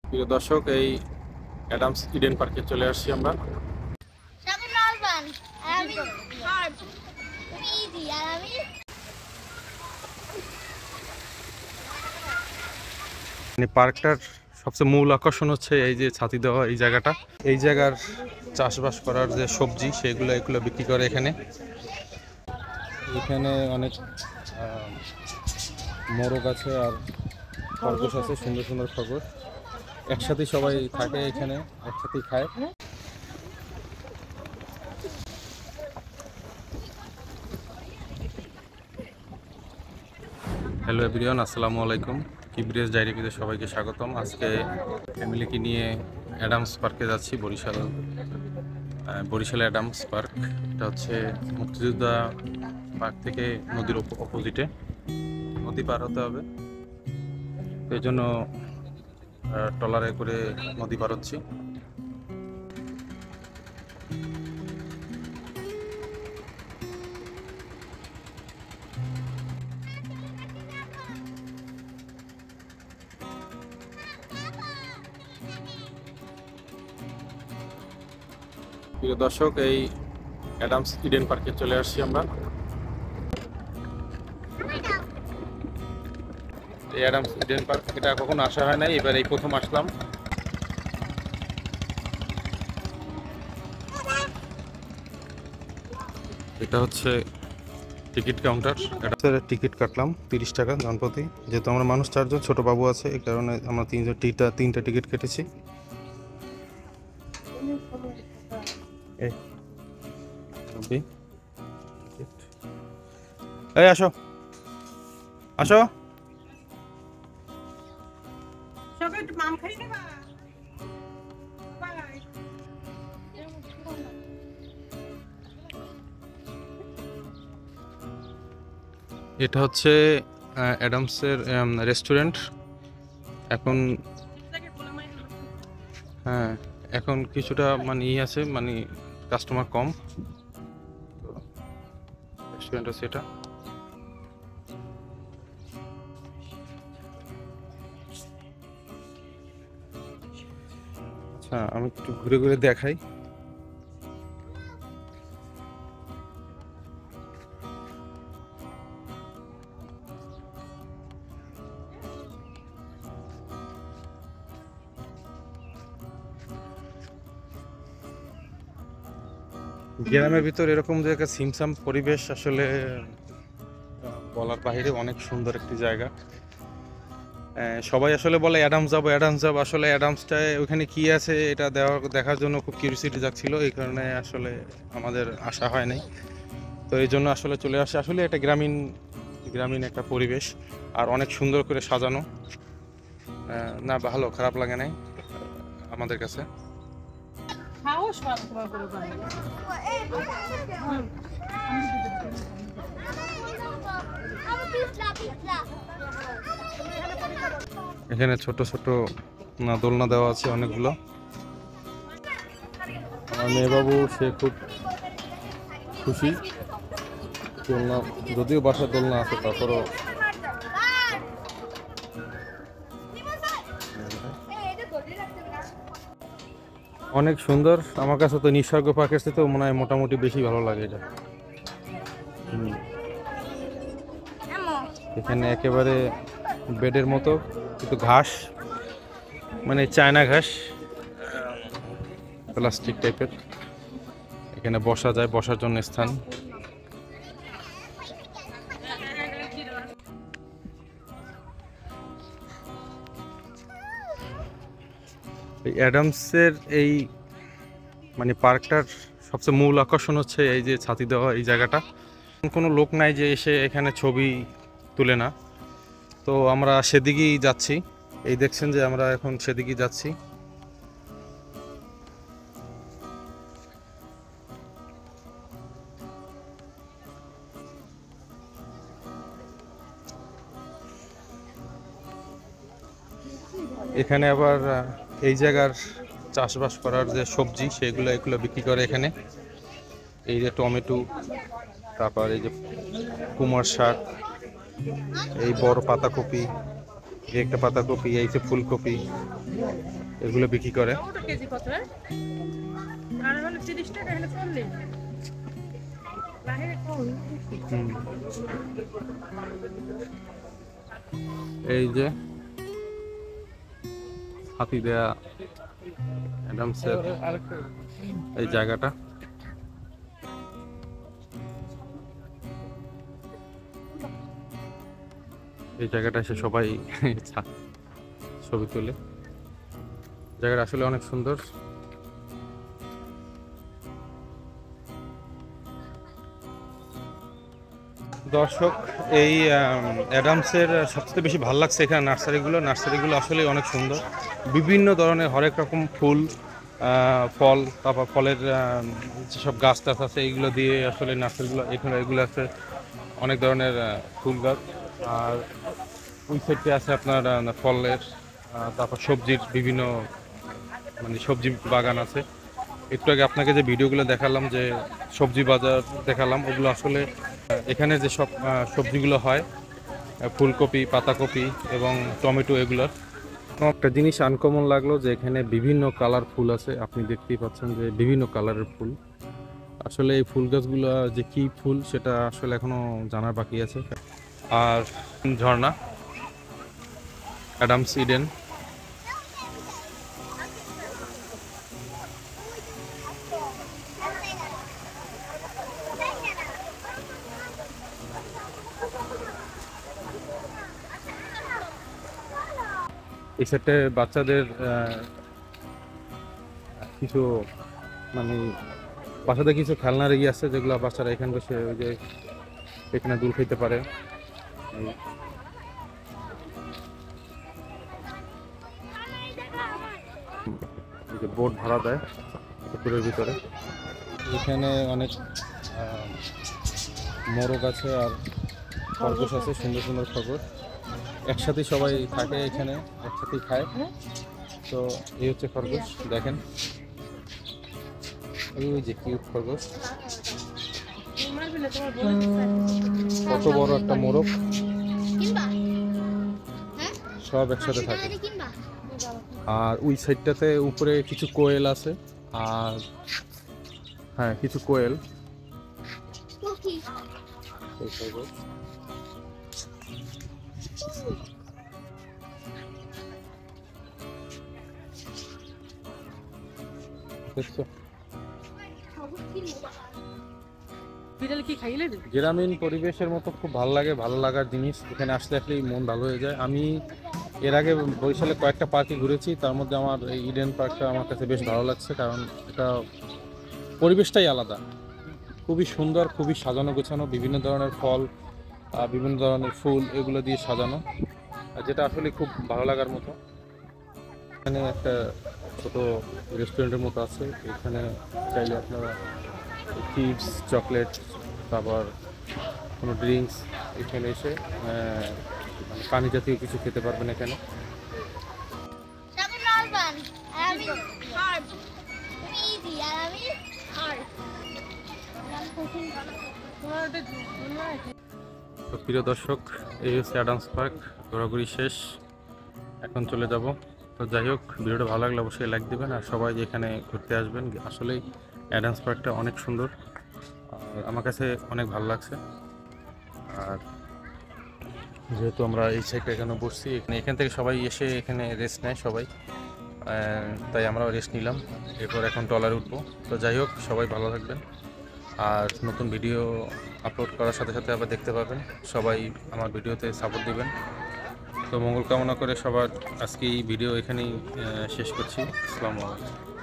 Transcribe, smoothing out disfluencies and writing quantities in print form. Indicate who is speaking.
Speaker 1: প্রিয় দর্শক, এই অ্যাডামস ইডেন পার্কে চলে আসছি আমরা। পার্কটার সবচেয়ে মূল আকর্ষণ হচ্ছে এই যে ছাতি দেওয়া এই জায়গাটা। এই জায়গার চাষবাস করার যে সবজি এগুলো বিক্রি করে এখানে। এখানে অনেক মোরগ আছে আর খরগোশ আছে, সুন্দর সুন্দর খরগোশ। একসাথেই সবাই থাকে এখানে, একসাথেই খায়। হ্যালো এভরিওয়ান, আসসালামু আলাইকুম। কিব্রিয়াস ডায়েরিতে সবাইকে স্বাগতম। আজকে ফ্যামিলিকে নিয়ে অ্যাডামস পার্কে যাচ্ছি, বরিশাল অ্যাডামস পার্ক। এটা হচ্ছে মুক্তিযোদ্ধা পার্ক থেকে নদীর অপোজিটে, নদী পার হতে হবে। এই জন্য ট্রলারে করে নদী পার হচ্ছি। প্রিয় দর্শক, এই অ্যাডামস ইডেন পার্কে চলে আসছি আমরা। এই অ্যাডামস ইডেন পার্ক, এটা কখনো আসা হয় নাই, এবার এই প্রথম আসলাম। এটা হচ্ছে টিকিট কাউন্টার। এটা টিকিট কাটলাম 30 টাকা জনপ্রতি। যেহেতু আমরা মানুষ 4 জন, ছোট বাবু আছে, এই কারণে আমরা তিনটা টিকিট কেটেছি। এই আসো আসো। এটা হচ্ছে অ্যাডামসের রেস্টুরেন্ট। এখন হ্যাঁ, এখন কিছুটা মানে আছে, মানে কাস্টমার কম। রেস্টুরেন্ট আছে এটা। আচ্ছা, আমি একটু ঘুরে ঘুরে দেখাই। গ্রামের ভিতর এরকম যে একটা ছিমছাম পরিবেশ, আসলে বলার বাইরে অনেক সুন্দর একটি জায়গা। সবাই আসলে বলে অ্যাডামস যাবো অ্যাডামস যাবো, আসলে অ্যাডামসটায় ওখানে কি আছে এটা দেখার জন্য খুব কিউরিওসিটি যাচ্ছিল, এই কারণে আসলে আমাদের আসা হয় নাই। তো এই জন্য আসলে চলে আসে। আসলে এটা গ্রামীণ একটা পরিবেশ, আর অনেক সুন্দর করে সাজানো। না, ভালো, খারাপ লাগে নাই আমাদের কাছে। এখানে ছোট ছোট দোলনা দেওয়া আছে অনেকগুলো। আমার মেয়েবাবু সে খুব খুশি। দোলনা, যদিও বাসার দোলনা আছে, তারপরও অনেক সুন্দর। আমার কাছে তো নিসর্গ পার্কের চেয়ে তো মনে হয় মোটামুটি বেশি ভালো লাগে এটা। এখানে একেবারে বেডের মতো, কিন্তু ঘাস, মানে চায়না ঘাস, প্লাস্টিক টাইপের। এখানে বসা যায়, বসার জন্য স্থান। অ্যাডামসের এই মানে পার্কটার সবচেয়ে মূল আকর্ষণ হচ্ছে এই যে ছাতি দেওয়া এই জায়গাটা। কোনো লোক নাই যে এসে এখানে ছবি তুলে না। তো আমরা সেদিকেই যাচ্ছি। এই দেখছেন যে আমরা এখন সেদিকেই যাচ্ছি। এখানে আবার এই জায়গার চাষবাস করার যে সবজি এগুলো বিক্রি করে এখানে। এই যে টমেটো, তারপর এই যে কুমড় শাক, এই বড় পাতাকপি, এই একটা পাতাকপি, এই যে ফুলকপি, এগুলো বিক্রি করে।
Speaker 2: কেজি কত? আর হলো 30 টাকা, এখানে 40। বাইরে কম।
Speaker 1: এই যে হাতি দেয়া অ্যাডামসের এই জায়গাটা, এই জায়গাটা এসে সবাই ছবি তোলে। জায়গাটা আসলে অনেক সুন্দর। দর্শক, এই অ্যাডামসের সবচেয়ে বেশি ভালো লাগছে এখানে নার্সারিগুলো আসলে অনেক সুন্দর। বিভিন্ন ধরনের হরেক রকম ফুল, ফল, তারপর ফলের যেসব গাছ টাছ আছে এইগুলো দিয়ে আসলে নার্সারিগুলো, এখানে এগুলো আছে অনেক ধরনের ফুল গাছ। আর ওই সাইডে আছে আপনার ফলের, তারপর সবজির বিভিন্ন মানে সবজি বাগান আছে। একটু আগে আপনাকে যে ভিডিওগুলো দেখালাম, যে সবজি বাজার দেখালাম, ওগুলো আসলে এখানে যে সব সবজিগুলো হয়, ফুলকপি, পাতাকপি এবং টমেটো, এগুলোর একটা জিনিস আনকমন লাগলো যে এখানে বিভিন্ন কালার ফুল আছে। আপনি দেখতেই পাচ্ছেন যে বিভিন্ন কালারের ফুল। আসলে এই ফুল গাছগুলো যে কি ফুল সেটা আসলে এখনো জানার বাকি আছে। আর ঝর্ণা, অ্যাডামস ইডেন। এই সেটে বাচ্চাদের কিছু মানে বাচ্চাদের কিছু খেলনার ইয়ে আছে, যেগুলো বাচ্চারা এখানে বসে ওই যে এখানে দুল খেতে পারে। এই যে বোট ভাড়া দেয় পুকুরের ভিতরে। এখানে অনেক মোরগ আছে আর খরগোশ আছে, সুন্দর সুন্দর খরগোশ। একসাথেই সবাই থাকে এখানে, একসাথেই খায়। তো এই হচ্ছে খরগোশ, দেখেন ওই যে কিউট খরগোশ, কত বড় একটা মোরগ, সব একসাথে থাকে। আর ওই সাইডটাতে উপরে কিছু কোয়েল আছে, আর হ্যাঁ কিছু কোয়েল। গ্রামীণ পরিবেশের মতো খুব ভালো লাগে, ভালো লাগার জিনিস এখানে আসলে আসলেই মন ভালো হয়ে যায়। আমি এর আগে বরিশালে কয়েকটা পার্কে ঘুরেছি, তার মধ্যে আমার এই ইডেন পার্কটা আমার কাছে বেশ ভালো লাগছে, কারণ এটা পরিবেশটাই আলাদা, খুবই সুন্দর, খুবই সাজানো গোছানো, বিভিন্ন ধরনের ফল, বিভিন্ন ধরনের ফুল, এগুলো দিয়ে সাজানো, যেটা আসলে খুব ভালো লাগার মতো। এখানে একটা ছোট রেস্টুরেন্টের মতো আছে, এখানে চাইলে আপনারা চিপস, চকলেট, তারপর কোনো ড্রিঙ্কস এখানে এসে মানে পানি জাতীয় কিছু খেতে পারবেন এখানে। তো প্রিয় দর্শক, এই হচ্ছে অ্যাডামস পার্ক, ঘোরাঘুরি শেষ, এখন চলে যাব। তো যাই হোক, ভিডিওটা ভালো লাগলে অবশ্যই লাইক দেবেন, আর সবাই এখানে ঘুরতে আসবেন। আসলেই অ্যাডামস পার্কটা অনেক সুন্দর, আর আমার কাছে অনেক ভালো লাগছে। আর যেহেতু আমরা এই সাইডে এখানে বসছি, এখান থেকে সবাই এসে এখানে রেস্ট নেয় সবাই, তাই আমরাও রেস্ট নিলাম। এরপর এখন ট্রলারে উঠবো। তো যাই হোক, সবাই ভালো থাকবেন, আর নতুন ভিডিও আপলোড করার সাথে সাথে আবার দেখতে পাবেন। সবাই আমার ভিডিওতে সাপোর্ট দিবেন। তো মঙ্গল কামনা করে সবার আজকে এই ভিডিও এখানেই শেষ করছি। আসসালামু আলাইকুম।